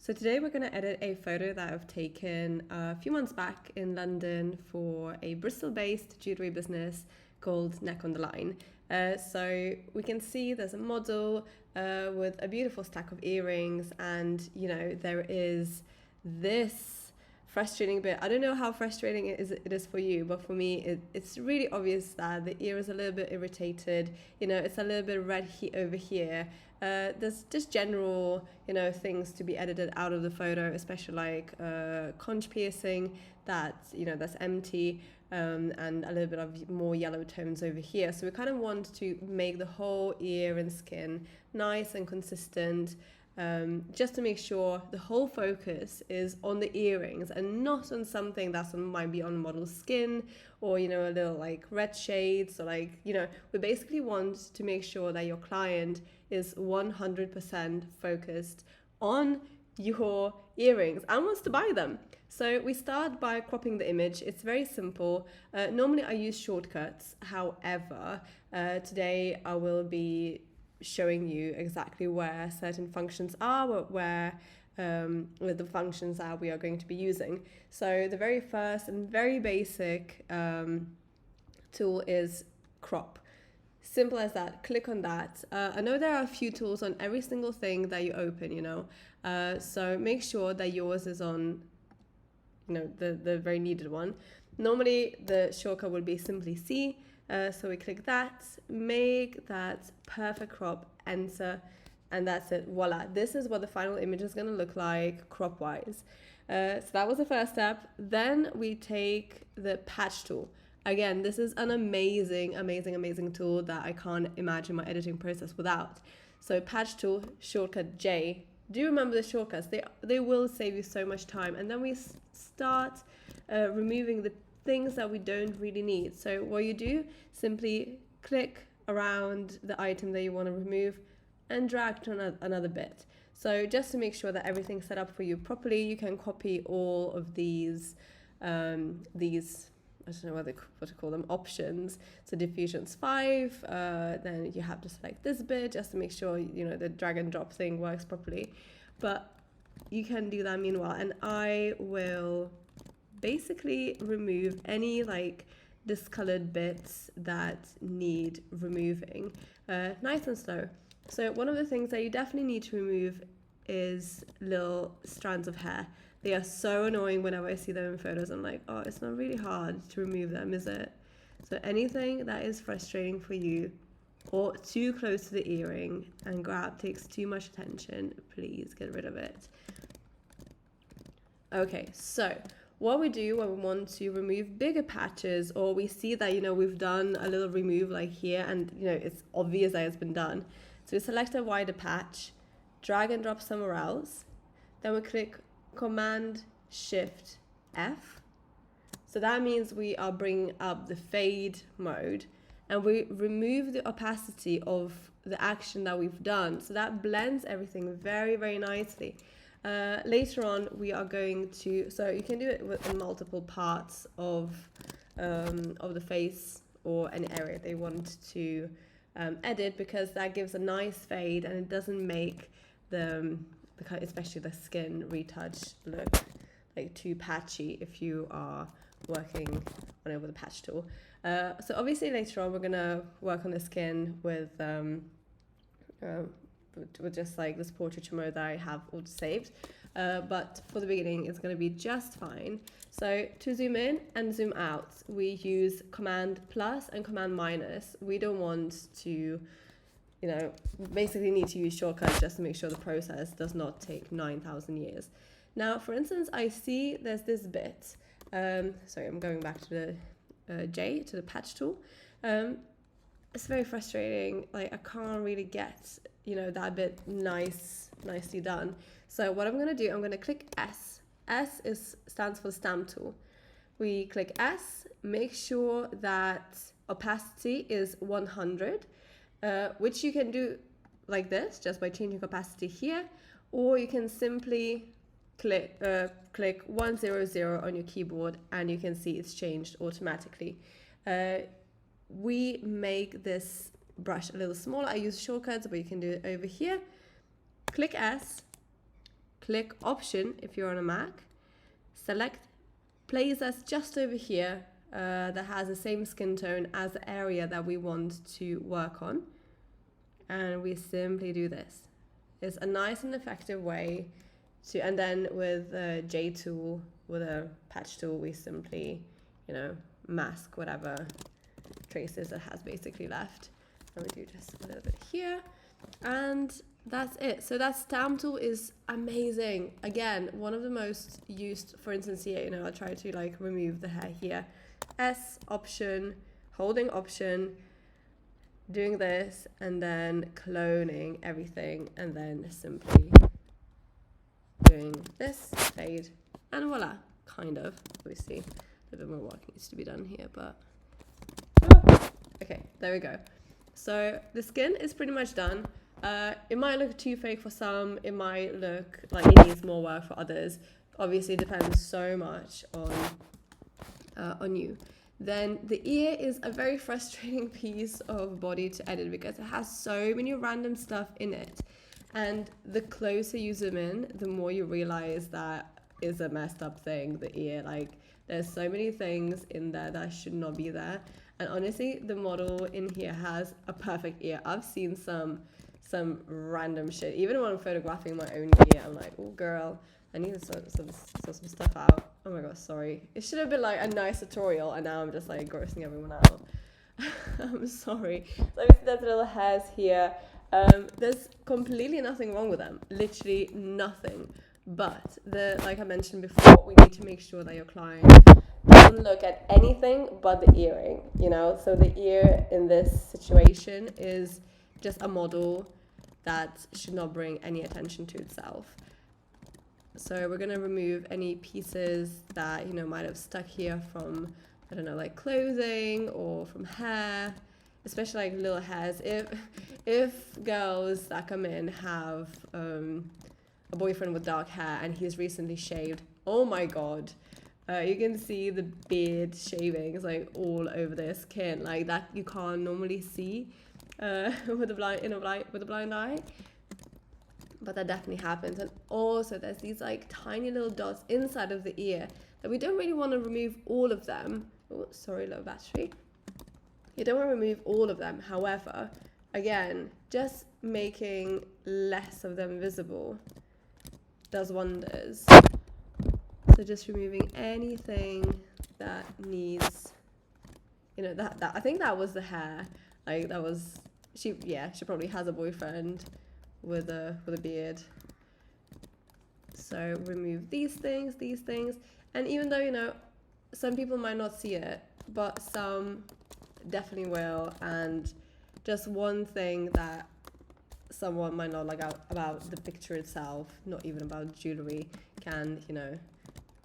So today we're going to edit a photo that I've taken a few months back in London for a Bristol-based jewellery business called Neck on the Line. So we can see there's a model with a beautiful stack of earrings, and there is this frustrating bit. I don't know how frustrating it is for you, but for me it's really obvious that the ear is a little bit irritated. It's a little bit red over here. There's just general things to be edited out of the photo, especially like conch piercing that's empty, and a little bit of more yellow tones over here. So we kind of want to make the whole ear and skin nice and consistent, just to make sure the whole focus is on the earrings and not on something that might be on model's skin, or a little like red shades, or we basically want to make sure that your client is 100% focused on your earrings and wants to buy them. So we start by cropping the image. It's very simple. Normally I use shortcuts. However, today I will be showing you exactly where certain functions are, where the functions that we are going to be using. So the very first and very basic tool is crop. Simple as that. Click on that. I know there are a few tools on every single thing that you open, so make sure that yours is on the very needed one. Normally the shortcut would be simply C. So we click that, make that perfect crop, enter, and that's it. Voila. This is what the final image is going to look like crop wise. So that was the first step. Then we take the patch tool. Again, this is an amazing tool that I can't imagine my editing process without. So patch tool, shortcut J. Do remember the shortcuts. They will save you so much time. And then we start removing the things that we don't really need. So what you do, simply click around the item that you want to remove and drag to another bit. So just to make sure that everything's set up for you properly, you can copy all of these I don't know what to call them, options. So diffusion's 5, then you have to select this bit just to make sure the drag and drop thing works properly. But you can do that meanwhile, and I will basically remove any discolored bits that need removing, nice and slow. So one of the things that you definitely need to remove is little strands of hair. They are so annoying whenever I see them in photos. I'm like, oh, it's not really hard to remove them, is it? So anything that is frustrating for you or too close to the earring and takes too much attention, please get rid of it. Okay, so what we do when we want to remove bigger patches, or we see that we've done a little remove like here, and it's obvious that it's been done. So we select a wider patch, drag and drop somewhere else, then we click Command Shift F. So that means we are bringing up the fade mode, and we remove the opacity of the action that we've done. So that blends everything very nicely. Later on, we are going to, so you can do it in multiple parts of the face or any area they want to edit, because that gives a nice fade and it doesn't make especially the skin retouch look like too patchy if you are working on it with a patch tool. So obviously later on we're gonna work on the skin with just like this portraiture mode that I have all saved, but for the beginning it's going to be just fine. So to zoom in and zoom out, we use Command plus and Command minus. We don't want to basically need to use shortcuts just to make sure the process does not take 9,000 years. Now, for instance, I see there's this bit. Sorry, I'm going back to the J, to the patch tool. It's very frustrating. Like, I can't really get, that bit nicely done. So what I'm going to do, I'm going to click S. S stands for the stamp tool. We click S, make sure that opacity is 100. Which you can do like this, just by changing opacity here, or you can simply click 100 on your keyboard and you can see it's changed automatically. We make this brush a little smaller. I use shortcuts, but you can do it over here. Click S, click Option if you're on a Mac, select place us just over here that has the same skin tone as the area that we want to work on, and we simply do this. It's a nice and effective way to, and then with a J tool, with a patch tool, we simply, mask whatever traces it has basically left. And we do just a little bit here, and that's it. So that stamp tool is amazing. Again, one of the most used, for instance here, I try to remove the hair here. S, Option, holding Option, doing this, and then cloning everything, and then simply doing this, fade, and voila, kind of. Obviously, a little bit more work needs to be done here, but okay, there we go. So the skin is pretty much done. It might look too fake for some, it might look like it needs more work for others. Obviously, it depends so much on you. Then the ear is a very frustrating piece of body to edit because it has so many random stuff in it. And the closer you zoom in, the more you realize that is a messed up thing, the ear. There's so many things in there that should not be there. And honestly, the model in here has a perfect ear. I've seen some random shit. Even when I'm photographing my own ear, I'm like, oh girl, I need to sort some stuff out. Oh my god, sorry. It should have been a nice tutorial, and now I'm just grossing everyone out. I'm sorry. So there's little hairs here. There's completely nothing wrong with them. Literally nothing. But like I mentioned before, we need to make sure that your client doesn't look at anything but the earring, So the ear in this situation is just a model that should not bring any attention to itself. So we're going to remove any pieces that, might have stuck here from, I don't know, clothing or from hair, especially little hairs. If girls that come in have a boyfriend with dark hair and he's recently shaved, oh my god, you can see the beard shavings all over their skin, that you can't normally see with a blind eye. But that definitely happens. And also there's these tiny little dots inside of the ear that we don't really want to remove all of them. Oh, sorry, low battery. You don't want to remove all of them. However, again, just making less of them visible does wonders. So just removing anything that needs, that I think that was the hair. That was, she probably has a boyfriend with a beard. So remove these things, and even though some people might not see it, but some definitely will. And just one thing that someone might not like about the picture itself, not even about jewelry, can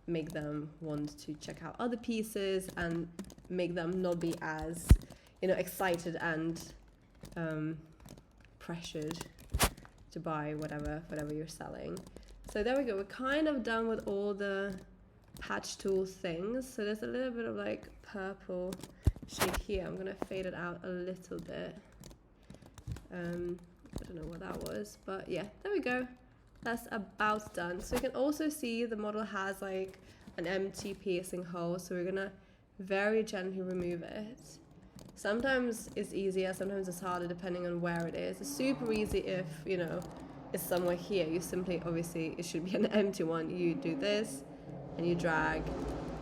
make them want to check out other pieces and make them not be as excited and pressured to buy whatever you're selling. So there we go, we're kind of done with all the patch tool things. So there's a little bit of purple shade here. I'm gonna fade it out a little bit. I don't know what that was, but yeah, there we go. That's about done. So you can also see the model has an empty piercing hole, so we're gonna very gently remove it. Sometimes it's easier, sometimes it's harder depending on where it is. It's super easy if, it's somewhere here. You simply, obviously, it should be an empty one. You do this, and you drag,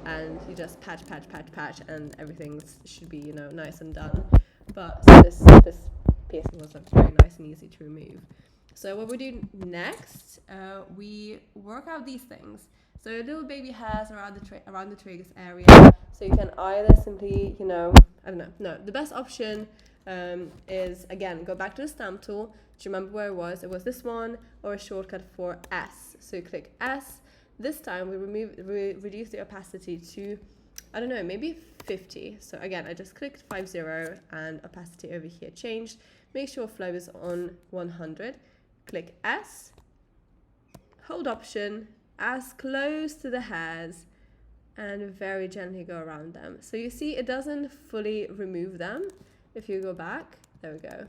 and you just patch, and everything should be, nice and done. But so this piercing was very nice and easy to remove. So what we do next, we work out these things. So little baby hairs around the tragus area. So you can either simply, I don't know. No, the best option is, again, go back to the stamp tool. Do you remember where it was? It was this one, or a shortcut for S. So you click S. This time we reduce the opacity to, I don't know, maybe 50. So again, I just clicked 50 and opacity over here changed. Make sure flow is on 100. Click S. Hold Option as close to the hairs and very gently go around them. So you see it doesn't fully remove them. If you go back, there we go.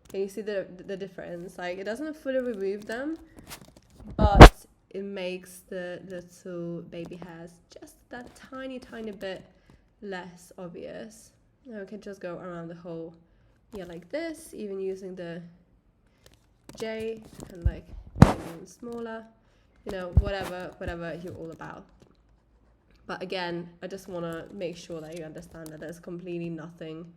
Can you see the difference? It doesn't fully remove them, but it makes the little baby hairs just that tiny bit less obvious. Now we can just go around the whole ear like this, even using the J and like even smaller, you know, whatever you're all about. But again, I just want to make sure that you understand that there's completely nothing,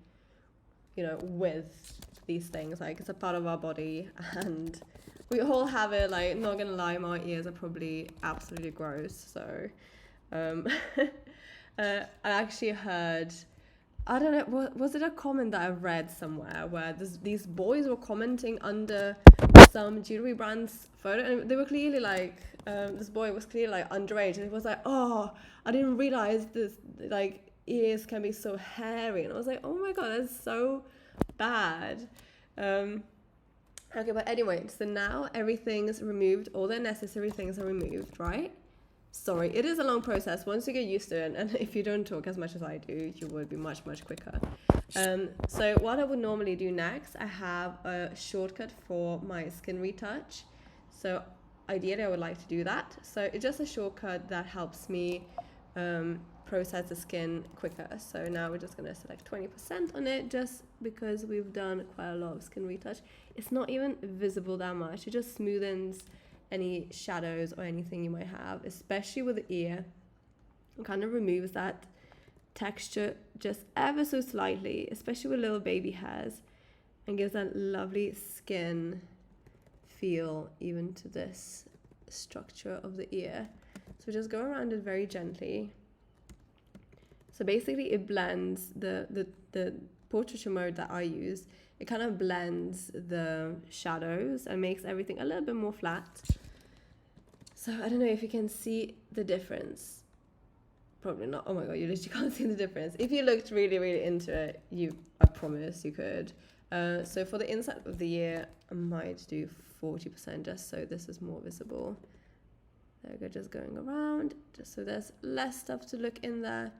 you know, with these things. Like, it's a part of our body and we all have it. Like, not gonna lie, my ears are probably absolutely gross. So I actually heard, I don't know, was it a comment that I read somewhere where these boys were commenting under some jewelry brand's photo, and they were clearly like, this boy was clearly like underage, and he was like, oh, I didn't realize this, like, ears can be so hairy. And I was like, oh my god, that's so bad. Okay, but anyway, so now everything's removed, all the necessary things are removed, right? Sorry, it is a long process. Once you get used to it, and if you don't talk as much as I do, you would be much quicker. So what I would normally do next, I have a shortcut for my skin retouch. So ideally, I would like to do that. So it's just a shortcut that helps me process the skin quicker. So now we're just going to select 20% on it, just because we've done quite a lot of skin retouch. It's not even visible that much. It just smoothens any shadows or anything you might have, especially with the ear. It kind of removes that texture just ever so slightly, especially with little baby hairs, and gives that lovely skin feel even to this structure of the ear. So just go around it very gently. So basically it blends the portraiture mode that I use. It kind of blends the shadows and makes everything a little bit more flat. So I don't know if you can see the difference. Probably not. Oh my god, you literally can't see the difference. If you looked really into it, I promise you could. So for the inside of the ear, I might do 40% just so this is more visible. There we go, just going around, just so there's less stuff to look in there.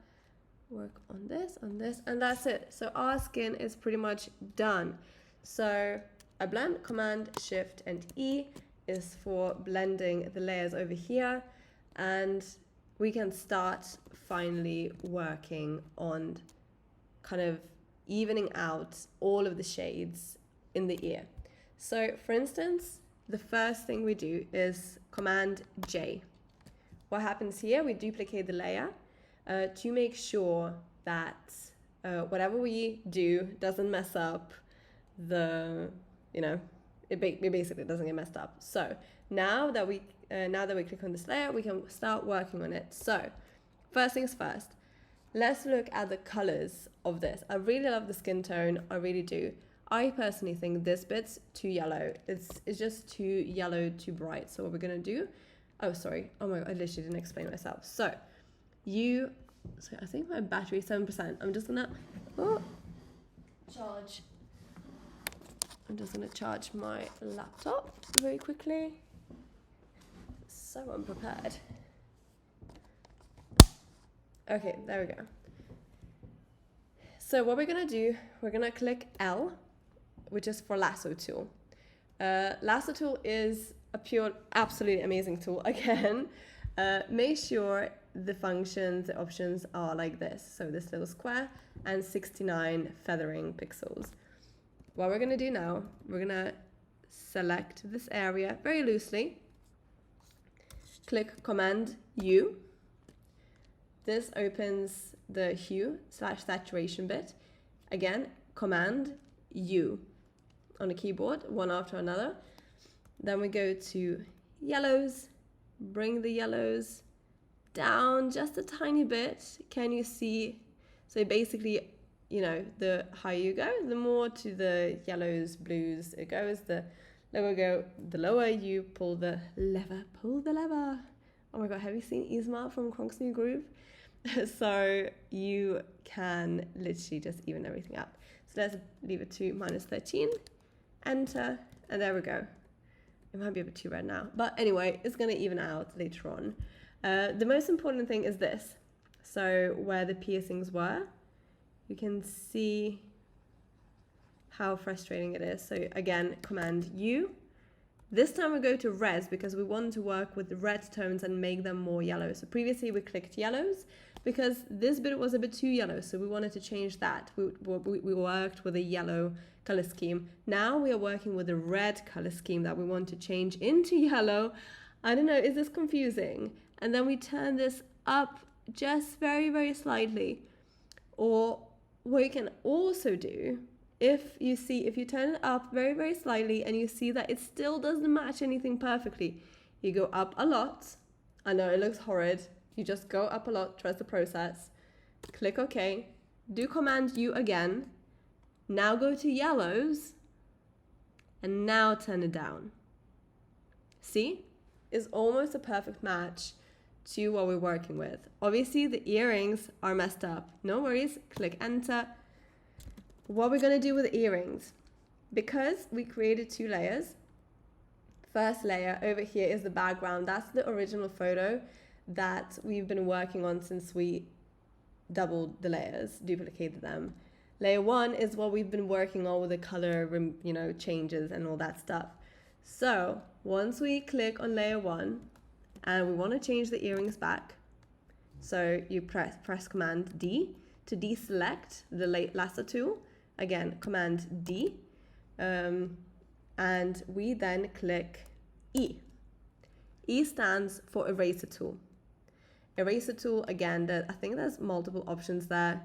Work on this, and that's it. So our skin is pretty much done. So I blend, Command, Shift, and E is for blending the layers over here, and we can start finally working on kind of evening out all of the shades in the ear. So for instance, the first thing we do is Command J. What happens here, we duplicate the layer to make sure that whatever we do doesn't mess up the, you know, it basically doesn't get messed up. So now that we click on this layer, we can start working on it. So first things first, let's look at the colors of this. I really love the skin tone, I really do. I personally think this bit's too yellow. It's just too yellow, too bright. So what we're gonna do, oh sorry, oh my god, I literally didn't explain myself. So I think my battery is 7%. I'm just gonna charge. I'm just gonna charge my laptop very quickly. So unprepared. Okay, there we go. So what we're gonna do, we're gonna click L, which is for lasso tool. Lasso tool is a pure, absolutely amazing tool. Again, make sure the functions, the options are like this. So this little square and 69 feathering pixels. What we're gonna do now, we're gonna select this area very loosely. Click Command U. This opens the hue/saturation bit. Again, Command U on the keyboard, one after another. Then we go to yellows, bring the yellows down just a tiny bit. Can you see? So basically, you know, the higher you go, the more to the yellows, blues it goes. The lower you pull the lever. Oh my god, have you seen Isma from Kronk's New Groove? So you can literally just even everything out. So let's leave it to -13, enter, and there we go. It might be a bit too red now, but anyway, it's gonna even out later on. The most important thing is this. So where the piercings were, you can see how frustrating it is. So again, Command U, This time we go to reds because we want to work with red tones and make them more yellow. So previously we clicked yellows because this bit was a bit too yellow, so we wanted to change that. We worked with a yellow color scheme. Now we are working with a red color scheme that we want to change into yellow. I don't know, is this confusing? And then we turn this up just very, very slightly. Or what you can also do, if you turn it up very, very slightly and you see that it still doesn't match anything perfectly, you go up a lot. I know it looks horrid. You just go up a lot, trust the process, click OK, do Command U again. Now go to yellows and now turn it down. See? It's almost a perfect match to what we're working with. Obviously the earrings are messed up. No worries, click enter. What we're going to do with the earrings, because we created 2 layers, first layer over here is the background. That's the original photo that we've been working on since we doubled the layers, duplicated them. Layer 1 is what we've been working on with the color, changes and all that stuff. So once we click on layer 1 and we want to change the earrings back, so you press Command D to deselect the lasso tool. Again, Command D, and we then click E. E stands for eraser tool. Eraser tool, again, I think there's multiple options there,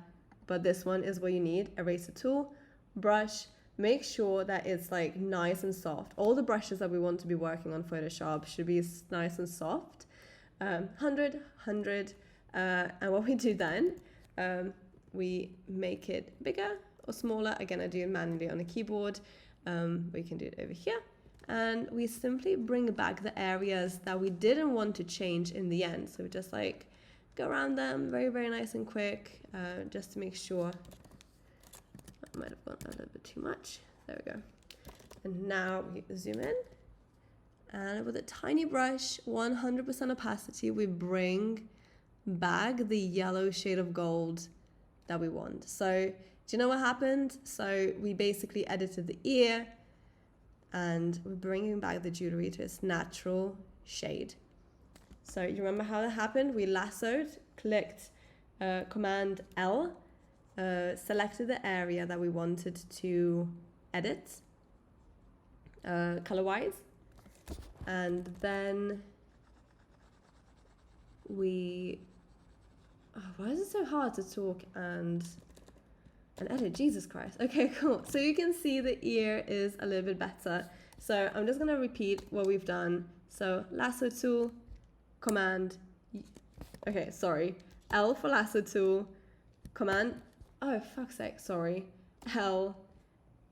but this one is what you need. Eraser tool, brush, make sure that it's like nice and soft. All the brushes that we want to be working on Photoshop should be nice and soft. 100, and what we do then, we make it bigger or smaller. Again, I do it manually on a keyboard. We can do it over here. And we simply bring back the areas that we didn't want to change in the end. So we just like go around them very, very nice and quick, just to make sure. I might have gone a little bit too much. There we go. And now we zoom in. And with a tiny brush, 100% opacity, we bring back the yellow shade of gold that we want. So do you know what happened? So we basically edited the ear and we're bringing back the jewelry to its natural shade. So you remember how that happened? We lassoed, clicked Command L, selected the area that we wanted to edit color-wise, and then why is it so hard to talk and edit? Jesus Christ. Okay, cool. So you can see the ear is a little bit better. So I'm just going to repeat what we've done. So lasso tool, Command, L for lasso tool, Command, oh fuck's sake, sorry, L,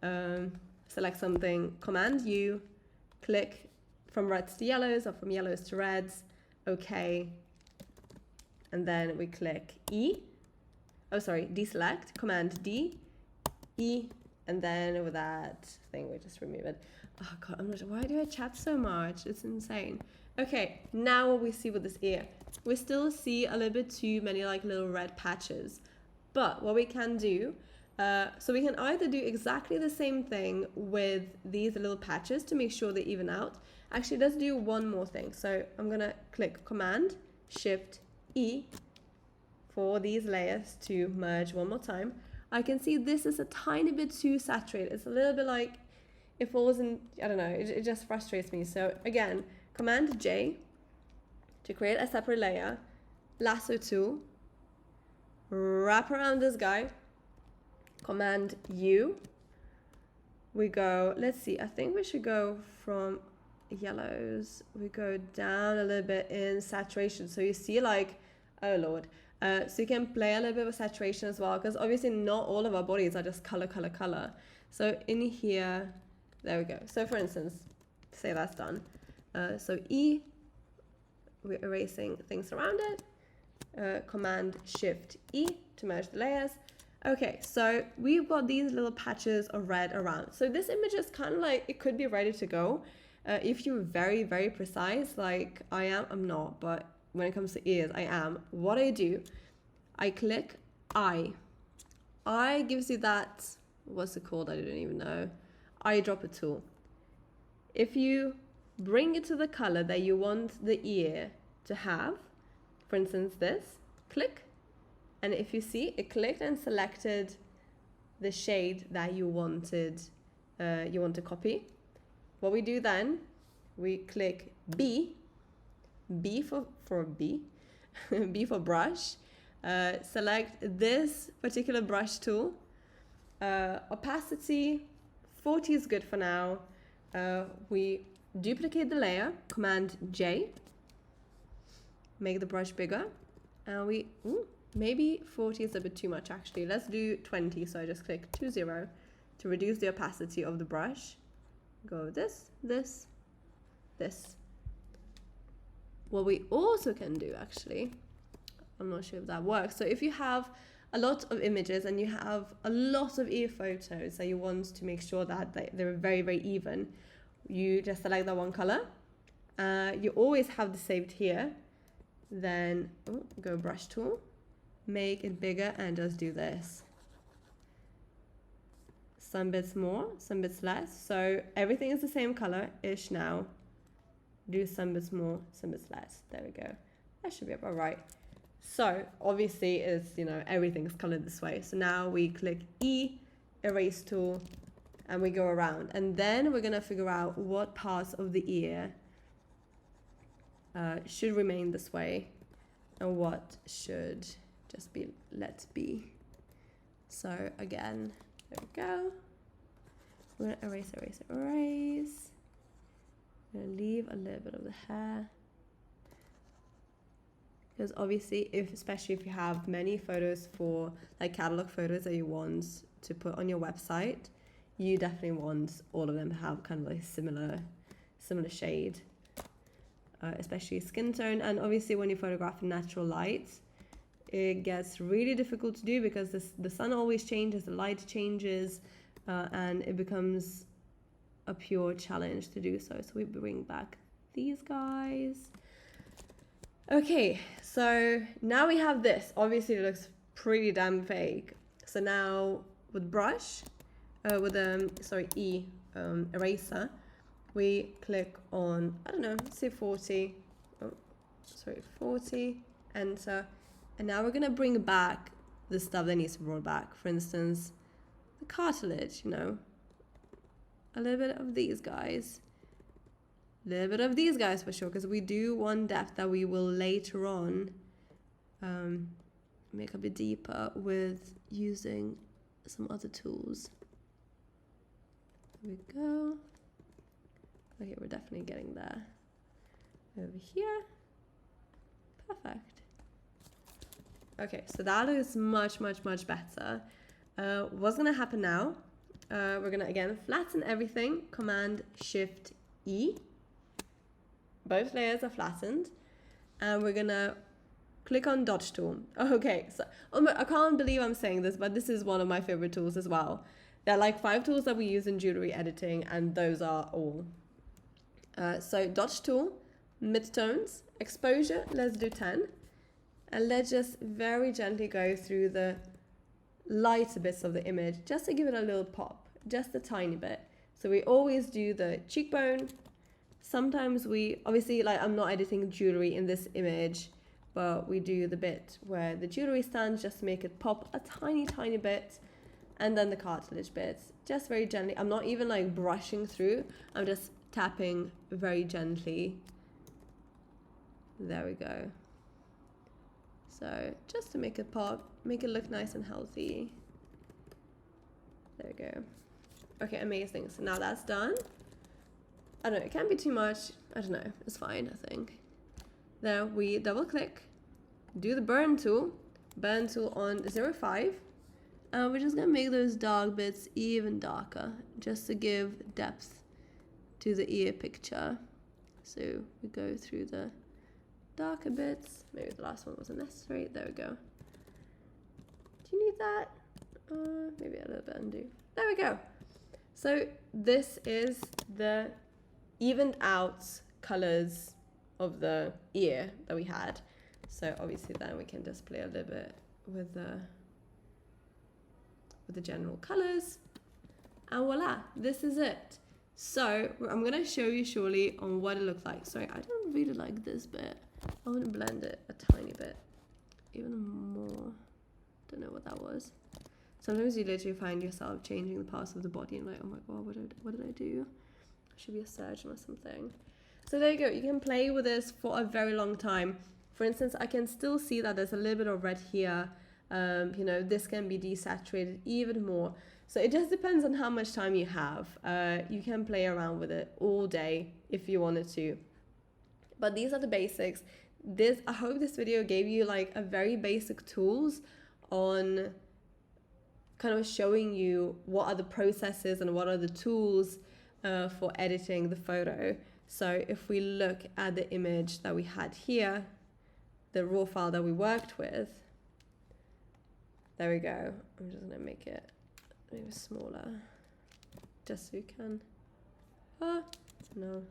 select something, Command U, click from reds to yellows or from yellows to reds, OK, and then we click E, deselect, Command D, E, and then with that thing we just remove it. Oh god, I'm not sure, why do I chat so much? It's insane. Okay, now what we see with this ear, we still see a little bit too many like little red patches, but what we can do, so we can either do exactly the same thing with these little patches to make sure they even out. Actually, let's do one more thing. So I'm gonna click Command Shift E for these layers to merge one more time. I can see this is a tiny bit too saturated. It's a little bit like it falls in, I don't know, it just frustrates me. So again, Command J to create a separate layer, lasso tool, wrap around this guy, Command U, we go, let's see, I think we should go from yellows, we go down a little bit in saturation, so you see like, oh lord, so you can play a little bit with saturation as well, because obviously not all of our bodies are just color. So in here, there we go. So for instance, say that's done. So E, we're erasing things around it. Command Shift E to merge the layers. Okay, so we've got these little patches of red around. So this image is kind of like, it could be ready to go. If you're very, very precise, like I am, I'm not, but when it comes to ears, I am. What I do, I click I. I gives you that, what's it called? I don't even know. Eyedropper tool. If you bring it to the color that you want the ear to have. For instance, this, click. And if you see, it clicked and selected the shade that you wanted to copy. What we do then, we click B for B, B for brush. Select this particular brush tool. Opacity, 40 is good for now. We duplicate the layer, Command J, make the brush bigger, and maybe 40 is a bit too much actually. Let's do 20, so I just click 20 to reduce the opacity of the brush. Go this. What we also can do actually, I'm not sure if that works. So if you have a lot of images and you have a lot of ear photos that you want to make sure that they're very, very even, you just select that one color. You always have this saved here. Then go brush tool, make it bigger and just do this. Some bits more, some bits less. So everything is the same color-ish now. Do some bits more, some bits less. There we go. That should be about right. So obviously it's, everything's colored this way. So now we click E, erase tool, and we go around. And then we're gonna figure out what parts of the ear should remain this way and what should just be let be. So again, there we go. We're gonna erase. I'm gonna leave a little bit of the hair. Because obviously, especially if you have many photos for like catalog photos that you want to put on your website, you definitely want all of them to have kind of like similar shade, especially skin tone. And obviously when you photograph in natural light, it gets really difficult to do because the sun always changes, the light changes, and it becomes a pure challenge to do so. So we bring back these guys. Okay, so now we have this. Obviously it looks pretty damn fake. So now with brush, eraser, we click on, I don't know, say 40, 40, enter. And now we're gonna bring back the stuff that needs to be brought back. For instance, the cartilage, a little bit of these guys. A little bit of these guys for sure, because we do want depth that we will later on make a bit deeper with using some other tools. There we go. Okay, we're definitely getting there. Over here. Perfect. Okay, so that looks much, much, much better. What's gonna happen now? We're gonna again flatten everything. Command Shift E. Both layers are flattened, and we're gonna click on dodge tool. Okay, so I can't believe I'm saying this, but this is one of my favorite tools as well. There are like 5 tools that we use in jewelry editing, and those are all. So dodge tool, midtones, exposure, let's do 10, and let's just very gently go through the lighter bits of the image just to give it a little pop, just a tiny bit. So we always do the cheekbone. Sometimes obviously, like, I'm not editing jewelry in this image, but we do the bit where the jewelry stands just to make it pop a tiny, tiny bit. And then the cartilage bits, just very gently. I'm not even like brushing through. I'm just tapping very gently. There we go. So just to make it pop, make it look nice and healthy. There we go. Okay, amazing. So now that's done. I don't know, it can't be too much. I don't know, it's fine, I think. There we double click, do the burn tool on 0.5. And we're just gonna make those dark bits even darker, just to give depth to the ear picture. So we go through the darker bits. Maybe the last one wasn't necessary. There we go. Do you need that? Maybe a little bit undo. There we go. So this is the evened out colors of the ear that we had. So obviously then we can just play a little bit with the general colors, and voila, this is it. So I'm gonna show you shortly on what it looks like. Sorry, I don't really like this bit. I want to blend it a tiny bit, even more. Don't know what that was. Sometimes you literally find yourself changing the parts of the body and like, oh my god, what did I do? I should be a surgeon or something. So there you go. You can play with this for a very long time. For instance, I can still see that there's a little bit of red here. You know, this can be desaturated even more. So it just depends on how much time you have. You can play around with it all day if you wanted to. But these are the basics. I hope this video gave you like a very basic tools on kind of showing you what are the processes and what are the tools for editing the photo. So if we look at the image that we had here, the raw file that we worked with, there we go. I'm just gonna make it maybe smaller, just so you can, no.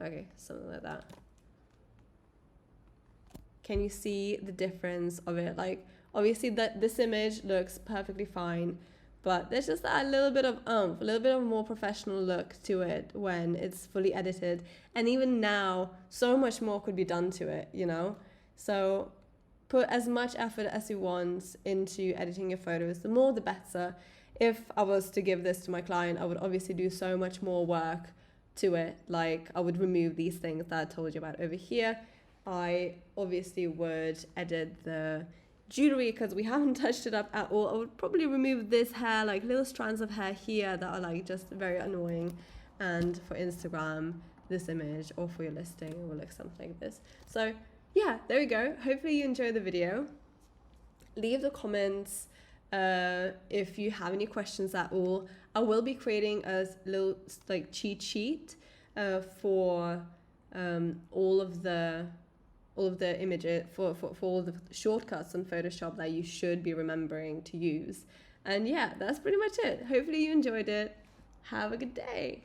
Okay, something like that. Can you see the difference of it? Like, obviously this image looks perfectly fine, but there's just a little bit of a little bit of a more professional look to it when it's fully edited. And even now, so much more could be done to it, you know? So put as much effort as you want into editing your photos. The more, the better. If I was to give this to my client, I would obviously do so much more work to it. Like, I would remove these things that I told you about over here. I obviously would edit the jewelry because we haven't touched it up at all. I would probably remove this hair, like little strands of hair here that are like just very annoying. And for Instagram, this image, or for your listing, it will look something like this. So yeah, there we go. Hopefully you enjoyed the video. Leave the comments if you have any questions at all. I will be creating a little like cheat sheet for all of the images, for all the shortcuts on Photoshop that you should be remembering to use. And yeah, that's pretty much it. Hopefully you enjoyed it. Have a good day.